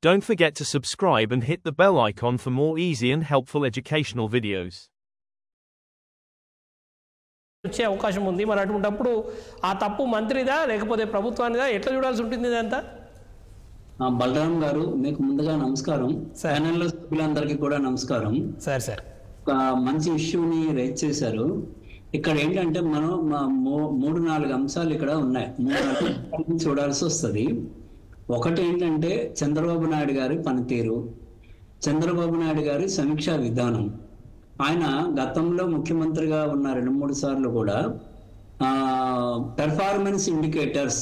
Don't forget to subscribe and hit the bell icon for more easy and helpful educational videos. వచ్చే అవకాశం ఉంది. మరి అటువంటప్పుడు ఆ తప్పు మంత్రిదా లేకపోతే ప్రభుత్వానిదా ఎట్లా చూడాల్సి ఉంటుంది ఇదంతా? బలరాం గారు మీకు ముందుగా నమస్కారం. ఛానల్లో సభ్యులందరికీ కూడా నమస్కారం. సార్ ఒక మంచి ఇష్యూని రేజ్ చేశారు. ఇక్కడ ఏంటంటే మనం 3-4 అంశాలు ఇక్కడ ఉన్నాయి. 3 చూడాల్సి వస్తుంది. ఒకటి ఏంటంటే చంద్రబాబు నాయుడు గారి పనితీరు, చంద్రబాబు నాయుడు గారి సమీక్షా విధానం. ఆయన గతంలో ముఖ్యమంత్రిగా ఉన్న 2-3 సార్లు కూడా పెర్ఫార్మెన్స్ ఇండికేటర్స్,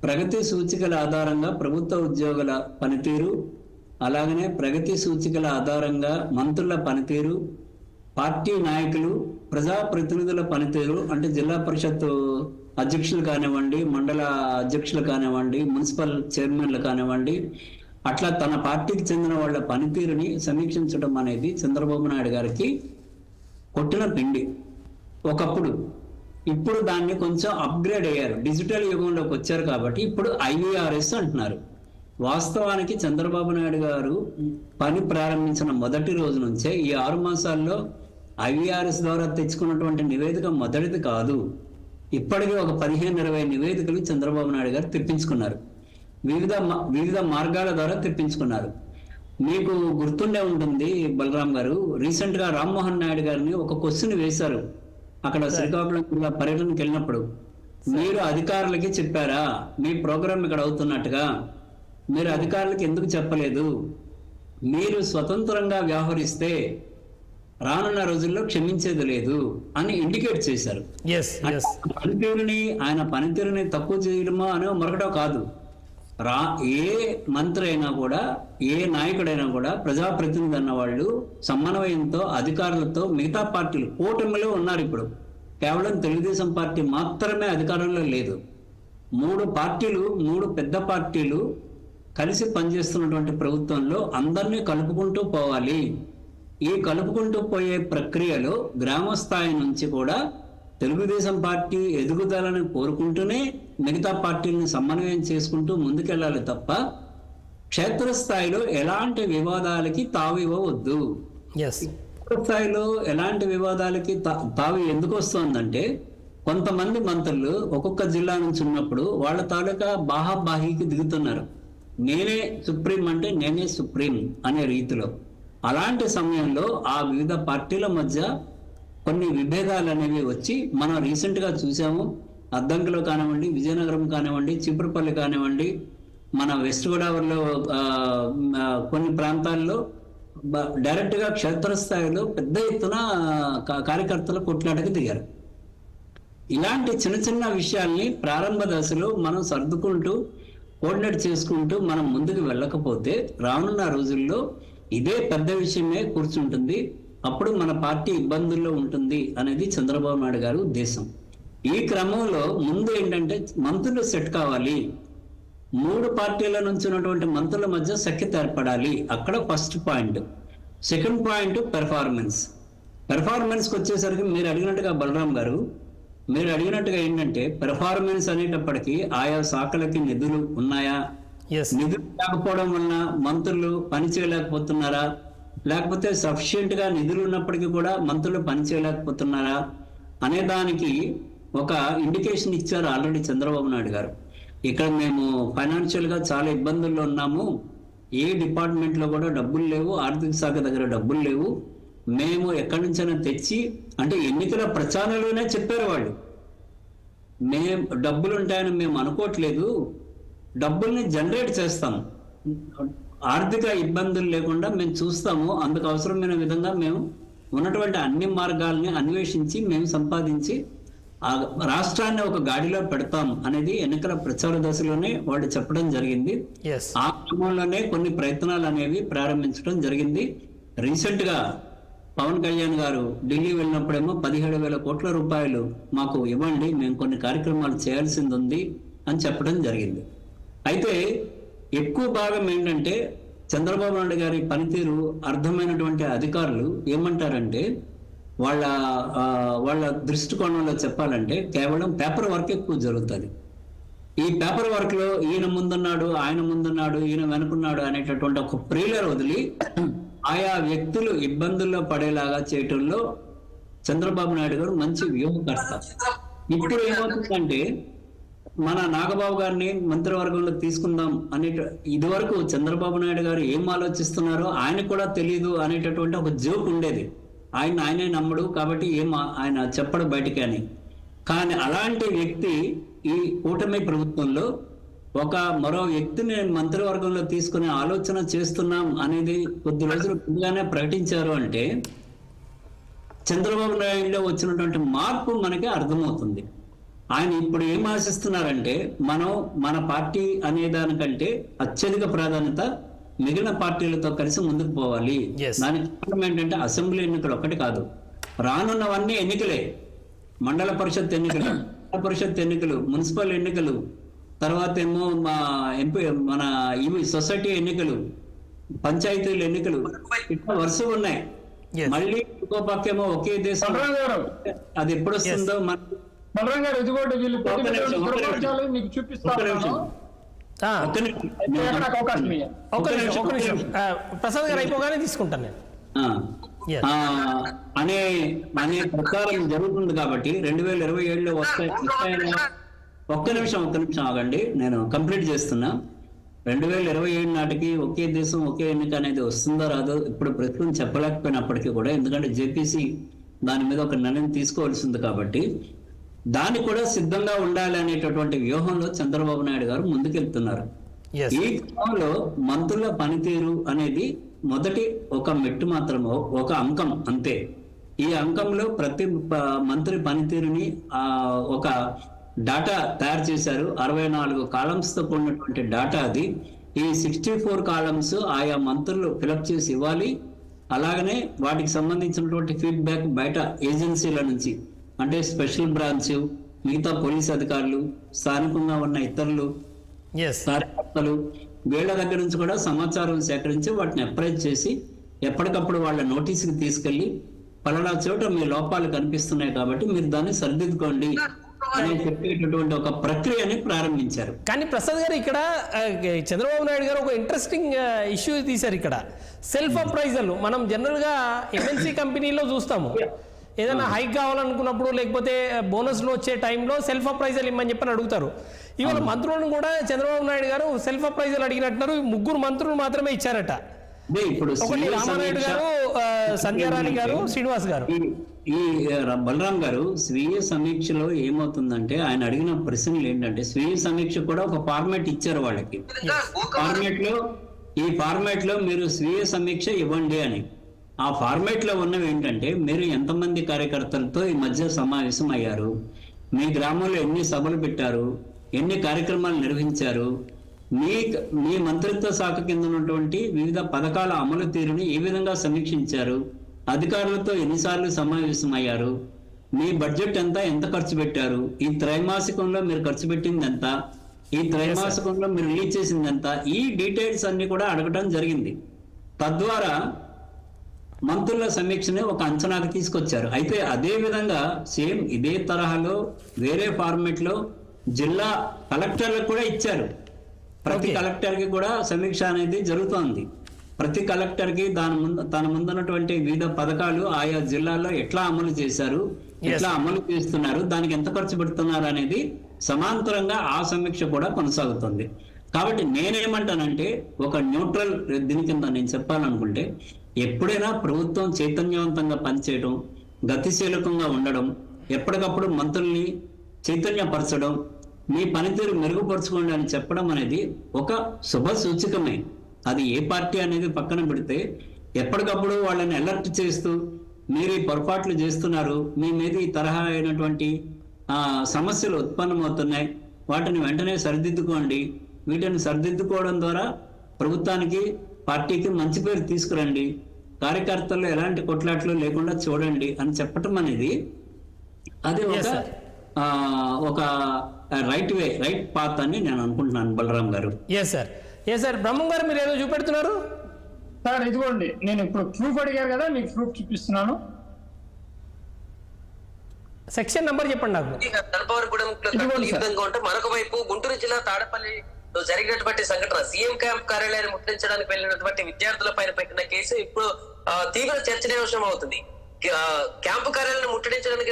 ప్రగతి సూచికల ఆధారంగా ప్రభుత్వ ఉద్యోగుల పనితీరు, అలాగనే ప్రగతి సూచికల ఆధారంగా మంత్రుల పనితీరు, పార్టీ నాయకులు, ప్రజాప్రతినిధుల పనితీరు, అంటే జిల్లా పరిషత్ అధ్యక్షులు కానివ్వండి, మండల అధ్యక్షులు కానివ్వండి, మున్సిపల్ చైర్మన్లు కానివ్వండి, అట్లా తన పార్టీకి చెందిన వాళ్ళ పనితీరుని సమీక్షించడం అనేది చంద్రబాబు నాయుడు గారికి కొట్టిన పిండి ఒకప్పుడు. ఇప్పుడు దాన్ని కొంచెం అప్గ్రేడ్ అయ్యారు, డిజిటల్ యుగంలోకి వచ్చారు కాబట్టి ఇప్పుడు ఐవీఆర్ఎస్ అంటున్నారు. వాస్తవానికి చంద్రబాబు నాయుడు గారు పని ప్రారంభించిన మొదటి రోజు నుంచే ఈ 6 మాసాల్లో ఐవీఆర్ఎస్ ద్వారా తెచ్చుకున్నటువంటి నివేదిక మొదటిది కాదు. ఇప్పటికీ ఒక 15-20 నివేదికలు చంద్రబాబు నాయుడు గారు తెప్పించుకున్నారు. వివిధ మార్గాల ద్వారా తెప్పించుకున్నారు. మీకు గుర్తుండే ఉంటుంది బలరాం గారు, రీసెంట్ గా రామ్మోహన్ నాయుడు గారిని ఒక క్వశ్చన్ వేశారు అక్కడ శ్రీకాకుళం జిల్లా పర్యటనకి వెళ్ళినప్పుడు. మీరు అధికారులకి చెప్పారా మీ ప్రోగ్రాం ఇక్కడ అవుతున్నట్టుగా? మీరు అధికారులకు ఎందుకు చెప్పలేదు? మీరు స్వతంత్రంగా వ్యవహరిస్తే రానున్న రోజుల్లో క్షమించేది లేదు అని ఇండికేట్ చేశారు. ఆయన పనితీరుని తక్కువ చేయడమో అనో మరొకటో కాదు. ఏ మంత్రి అయినా కూడా, ఏ నాయకుడైనా కూడా, ప్రజాప్రతినిధి అన్న వాళ్ళు సమన్వయంతో అధికారులతో, మిగతా పార్టీలు కూటమిలో ఉన్నారు. ఇప్పుడు కేవలం తెలుగుదేశం పార్టీ మాత్రమే అధికారంలో లేదు. 3 పెద్ద పార్టీలు కలిసి పనిచేస్తున్నటువంటి ప్రభుత్వంలో అందరినీ కలుపుకుంటూ పోవాలి. ఈ కలుపుకుంటూ పోయే ప్రక్రియలో గ్రామ స్థాయి నుంచి కూడా తెలుగుదేశం పార్టీ ఎదుగుదలని కోరుకుంటూనే మిగతా పార్టీలను సమన్వయం చేసుకుంటూ ముందుకెళ్ళాలి తప్ప క్షేత్రస్థాయిలో ఎలాంటి వివాదాలకి తావు ఇవ్వవద్దు. క్షేత్రస్థాయిలో ఎలాంటి వివాదాలకి తావు ఎందుకు వస్తుందంటే, కొంతమంది మంత్రులు ఒక్కొక్క జిల్లా నుంచి ఉన్నప్పుడు వాళ్ళ తాలూకా బాహాబాహీకి దిగుతున్నారు. నేనే సుప్రీం అంటే నేనే సుప్రీం అనే రీతిలో. అలాంటి సమయంలో ఆ వివిధ పార్టీల మధ్య కొన్ని విభేదాలు అనేవి వచ్చి మనం రీసెంట్ గా చూసాము. అద్దంకిలో కానివ్వండి, విజయనగరం కానివ్వండి, చిపురుపల్లి కానివ్వండి, మన వెస్ట్ గోదావరిలో కొన్ని ప్రాంతాల్లో డైరెక్ట్ గా క్షేత్రస్థాయిలో పెద్ద ఎత్తున కార్యకర్తలు కొట్లాటకి దిగారు. ఇలాంటి చిన్న విషయాల్ని ప్రారంభ దశలో మనం సర్దుకుంటూ కోఆర్డినేట్ చేసుకుంటూ మనం ముందుకు వెళ్ళకపోతే రానున్న రోజుల్లో ఇదే పెద్ద విషయమే కూర్చుంటుంది. అప్పుడు మన పార్టీ ఇబ్బందుల్లో ఉంటుంది అనేది చంద్రబాబు నాయుడు గారి ఉద్దేశం. ఈ క్రమంలో ముందు ఏంటంటే మంత్రులు సెట్ కావాలి. 3 పార్టీల నుంచి ఉన్నటువంటి మంత్రుల మధ్య సఖ్యత ఏర్పడాలి. అక్కడ ఫస్ట్ పాయింట్. సెకండ్ పాయింట్ పెర్ఫార్మెన్స్కి వచ్చేసరికి మీరు అడిగినట్టుగా బలరాం గారు, మీరు అడిగినట్టుగా ఏంటంటే పెర్ఫార్మెన్స్ అనేటప్పటికీ ఆయా శాఖలకి నిధులు ఉన్నాయా, నిధులు లేకపోవడం వలన మంత్రులు పని చేయలేకపోతున్నారా, లేకపోతే సఫిషియెంట్ గా నిధులు ఉన్నప్పటికీ కూడా మంత్రులు పని చేయలేకపోతున్నారా అనే దానికి ఒక ఇండికేషన్ ఇచ్చారు ఆల్రెడీ చంద్రబాబు నాయుడు గారు. ఇక్కడ మేము ఫైనాన్షియల్ గా చాలా ఇబ్బందుల్లో ఉన్నాము, ఏ డిపార్ట్మెంట్ లో కూడా డబ్బులు లేవు, ఆర్థిక శాఖ దగ్గర డబ్బులు లేవు, మేము ఎక్కడి నుంచైనా తెచ్చి, అంటే ఎన్నికల ప్రచారంలోనే చెప్పారు వాళ్ళు, మేము డబ్బులు ఉంటాయని మేము అనుకోవట్లేదు, డబ్బుల్ని జనరేట్ చేస్తాం, ఆర్థిక ఇబ్బందులు లేకుండా మేము చూస్తాము, అందుకు అవసరమైన విధంగా మేము ఉన్నటువంటి అన్ని మార్గాల్ని అన్వేషించి మేము సంపాదించి రాష్ట్రాన్ని ఒక గాడిలో పెడతాం అనేది ఎన్నికల ప్రచార దశలోనే వాళ్ళు చెప్పడం జరిగింది. ఆ క్రమంలోనే కొన్ని ప్రయత్నాలు అనేవి ప్రారంభించడం జరిగింది. రీసెంట్ గా పవన్ కళ్యాణ్ గారు ఢిల్లీ వెళ్ళినప్పుడేమో 17,000 కోట్ల రూపాయలు మాకు ఇవ్వండి, మేము కొన్ని కార్యక్రమాలు చేయాల్సింది ఉంది అని చెప్పడం జరిగింది. అయితే ఎక్కువ భాగం ఏంటంటే చంద్రబాబు నాయుడు గారి పనితీరు అర్థమైనటువంటి అధికారులు ఏమంటారంటే, వాళ్ళ దృష్టికోణంలో చెప్పాలంటే కేవలం పేపర్ వర్క్ ఎక్కువ జరుగుతుంది. ఈ పేపర్ వర్క్ లో ఈయన ముందున్నాడు, ఆయన ముందున్నాడు, ఈయన వెనుకున్నాడు అనేటటువంటి ఒక ప్రియులర్ వదిలి ఆయా వ్యక్తులు ఇబ్బందుల్లో పడేలాగా చేయటంలో చంద్రబాబు నాయుడు గారు మంచి వ్యూహకర్త. ఇప్పుడు ఏమవుతుందంటే మన నాగబాబు గారిని మంత్రివర్గంలో తీసుకుందాం ఇదివరకు చంద్రబాబు నాయుడు గారు ఏం ఆలోచిస్తున్నారో ఆయనకు కూడా తెలియదు అనేటటువంటి ఒక జోక్ ఉండేది. ఆయనే నమ్మడు కాబట్టి ఆయన చెప్పడు బయటికి అని. కానీ అలాంటి వ్యక్తి ఈ కూటమి ప్రభుత్వంలో మరో వ్యక్తిని మంత్రివర్గంలో తీసుకునే ఆలోచన చేస్తున్నాం అనేది కొద్ది రోజులు ముందుగానే ప్రకటించారు అంటే చంద్రబాబు నాయుడులో వచ్చినటువంటి మార్పు మనకి అర్థమవుతుంది. ఆయన ఇప్పుడు ఏం ఆశిస్తున్నారంటే మన పార్టీ అనే దానికంటే అత్యధిక ప్రాధాన్యత మిగిలిన పార్టీలతో కలిసి ముందుకు పోవాలి. దానికి కారణం ఏంటంటే అసెంబ్లీ ఎన్నికలు ఒక్కటి కాదు, రానున్నవన్నీ ఎన్నికలే. మండల పరిషత్ ఎన్నికలు, పరిషత్ ఎన్నికలు, మున్సిపల్ ఎన్నికలు, తర్వాత ఏమో మన ఇవి సొసైటీ ఎన్నికలు, పంచాయతీల ఎన్నికలు ఇట్లా వరుసగా ఉన్నాయి. మళ్ళీ ఇంకో పక్కేమో ఒకే దేశం, అది ఎప్పుడు వస్తుందో ప్రసాద్ గారు అయిపోగానే తీసుకుంటాను నేను అనే ప్రచారం జరుగుతుంది. కాబట్టి 2027లో వస్తాయని ఒక్క నిమిషం ఆగండి, నేను కంప్లీట్ చేస్తున్నా. 2027 నాటికి ఒకే దేశం ఒకే ఎన్నిక అనేది వస్తుందో రాదో ఇప్పుడు ప్రస్తుతం చెప్పలేకపోయినప్పటికీ కూడా, ఎందుకంటే జేపీసీ దాని మీద ఒక నిర్ణయం తీసుకోవాల్సింది కాబట్టి దాన్ని కూడా సిద్ధంగా ఉండాలి అనేటటువంటి వ్యూహంలో చంద్రబాబు నాయుడు గారు ముందుకెళ్తున్నారు. ఈ క్రమంలో మంత్రుల పనితీరు అనేది మొదటి ఒక మెట్టు మాత్రమే, ఒక అంకం అంతే. ఈ అంకంలో ప్రతి మంత్రి పనితీరుని ఒక డాటా తయారు చేశారు. 64 కాలమ్స్ తో కూడినటువంటి డాటా అది. ఈ 64 కాలమ్స్ ఆయా మంత్రులు ఫిలప్ చేసి ఇవ్వాలి. అలాగనే వాటికి సంబంధించినటువంటి ఫీడ్బ్యాక్ బయట ఏజెన్సీల నుంచి, అంటే స్పెషల్ బ్రాంచ్, మిగతా పోలీస్ అధికారులు, స్థానికంగా ఉన్న ఇతరులు, కార్యకర్తలు, వీళ్ళ దగ్గర నుంచి కూడా సమాచారం సేకరించి వాటిని అప్రైజ్ చేసి ఎప్పటికప్పుడు వాళ్ళ నోటీసుకి తీసుకెళ్లి పలానా చోట మీ లోపాలు కనిపిస్తున్నాయి కాబట్టి మీరు దాన్ని సరిదిద్దుకోండి అని చెప్పేటటువంటి ఒక ప్రక్రియని ప్రారంభించారు. కానీ ప్రసాద్ గారు ఇక్కడ చంద్రబాబు నాయుడు గారు ఒక ఇంట్రెస్టింగ్ ఇష్యూ తీశారు. ఇక్కడ సెల్ఫ్ అప్రైజల్ మనం జనరల్ గా ఎంఎన్సీ కంపెనీలో చూస్తాము. ఏదైనా హైక్ కావాలనుకున్నప్పుడు లేకపోతే బోనస్లు వచ్చే టైంలో సెల్ఫ్ అప్రైజల్ ఇమ్మని చెప్పని అడుగుతారు. ఇవాళ మంత్రులను కూడా చంద్రబాబు నాయుడు గారు సెల్ఫ్ అప్రైజల్ అడిగినట్టున్నారు. 3 మంత్రులు మాత్రమే ఇచ్చారట. ఒకటి రామానాయుడు గారు, సంధ్యారాణి గారు, శ్రీనివాస్ గారు. ఈ బలరాం గారు స్వీయ సమీక్షలో ఏమవుతుందంటే ఆయన అడిగిన ప్రశ్నలు ఏంటంటే, స్వీయ సమీక్ష కూడా ఒక ఫార్మాట్ ఇచ్చారు వాళ్ళకి. ఈ ఫార్మాట్ లో మీరు స్వీయ సమీక్ష ఇవ్వండి అని. ఆ ఫార్మాట్ లో ఉన్నవి ఏంటంటే, మీరు ఎంతమంది కార్యకర్తలతో ఈ మధ్య సమావేశం అయ్యారు, మీ గ్రామంలో ఎన్ని సభలు పెట్టారు, ఎన్ని కార్యక్రమాలు నిర్వహించారు, మీ మంత్రిత్వ శాఖ కింద ఉన్నటువంటి వివిధ పథకాల అమలు తీరుని ఏ విధంగా సమీక్షించారు, అధికారులతో ఎన్నిసార్లు సమావేశం అయ్యారు, మీ బడ్జెట్ ఎంత ఖర్చు పెట్టారు, ఈ త్రైమాసికంలో మీరు ఖర్చు పెట్టింది ఎంత, ఈ త్రైమాసికంలో మీరు రిలీజ్ చేసింది ఎంత, ఈ డీటెయిల్స్ అన్ని కూడా అడగడం జరిగింది. తద్వారా మంత్రుల సమీక్షని ఒక అంచనాకు తీసుకొచ్చారు. అయితే అదే విధంగా సేమ్ ఇదే తరహాలో వేరే ఫార్మేట్ లో జిల్లా కలెక్టర్లకు కూడా ఇచ్చారు. ప్రతి కలెక్టర్ కి కూడా సమీక్ష అనేది జరుగుతోంది. ప్రతి కలెక్టర్ కి తన ముందున్నటువంటి వివిధ పథకాలు ఆయా జిల్లాల్లో ఎట్లా అమలు చేశారు, ఎట్లా అమలు చేస్తున్నారు, దానికి ఎంత ఖర్చు పెడుతున్నారు అనేది సమాంతరంగా ఆ సమీక్ష కూడా కొనసాగుతుంది. కాబట్టి నేనేమంటానంటే, ఒక న్యూట్రల్ దీని కింద నేను చెప్పాలనుకుంటే, ఎప్పుడైనా ప్రభుత్వం చైతన్యవంతంగా పనిచేయడం, గతిశీలకంగా ఉండడం, ఎప్పటికప్పుడు మంత్రుల్ని చైతన్యపరచడం, మీ పనితీరు మెరుగుపరచుకోండి అని చెప్పడం అనేది ఒక శుభ సూచకమే. అది ఏ పార్టీ అనేది పక్కన పెడితే, ఎప్పటికప్పుడు వాళ్ళని అలర్ట్ చేస్తూ మీరు ఈ పొరపాట్లు చేస్తున్నారు, మీ మీద ఈ తరహా అయినటువంటి సమస్యలు ఉత్పన్నమవుతున్నాయి, వాటిని వెంటనే సరిదిద్దుకోండి, వీటిని సరిదిద్దుకోవడం ద్వారా ప్రభుత్వానికి, పార్టీకి మంచి పేరు తీసుకురండి, కార్యకర్తల్లో ఎలాంటి కొట్లాట్లు లేకుండా చూడండి అని చెప్పటం అనేది అది ఒక రైట్ పాత్ అని నేను అనుకుంటున్నాను. బలరాం గారు. Yes sir. బ్రహ్మం గారు మీరు ఏదో చూపెడుతున్నారు సార్. ఇదిగోండి, నేను ఇప్పుడు ప్రూఫ్ అడిగారు కదా, మీకు ప్రూఫ్ చూపిస్తున్నాను. సెక్షన్ నంబర్ చెప్పండి నాకు. ధర్మవరగూడెం ఈ విధంగా ఉంటే మరొక వైపు గుంటూరు జిల్లా తాడపల్లి జరిగినటువంటి సంఘటన సీఎం క్యాంప్ కార్యాలయాన్ని ముట్టడించడానికి వెళ్ళినటువంటి విద్యార్థుల పైన పెట్టిన కేసు ఇప్పుడు తీవ్ర చర్చనీయాంశం అవుతుంది. క్యాంపు కార్యాలయాన్ని ముట్టడించడానికి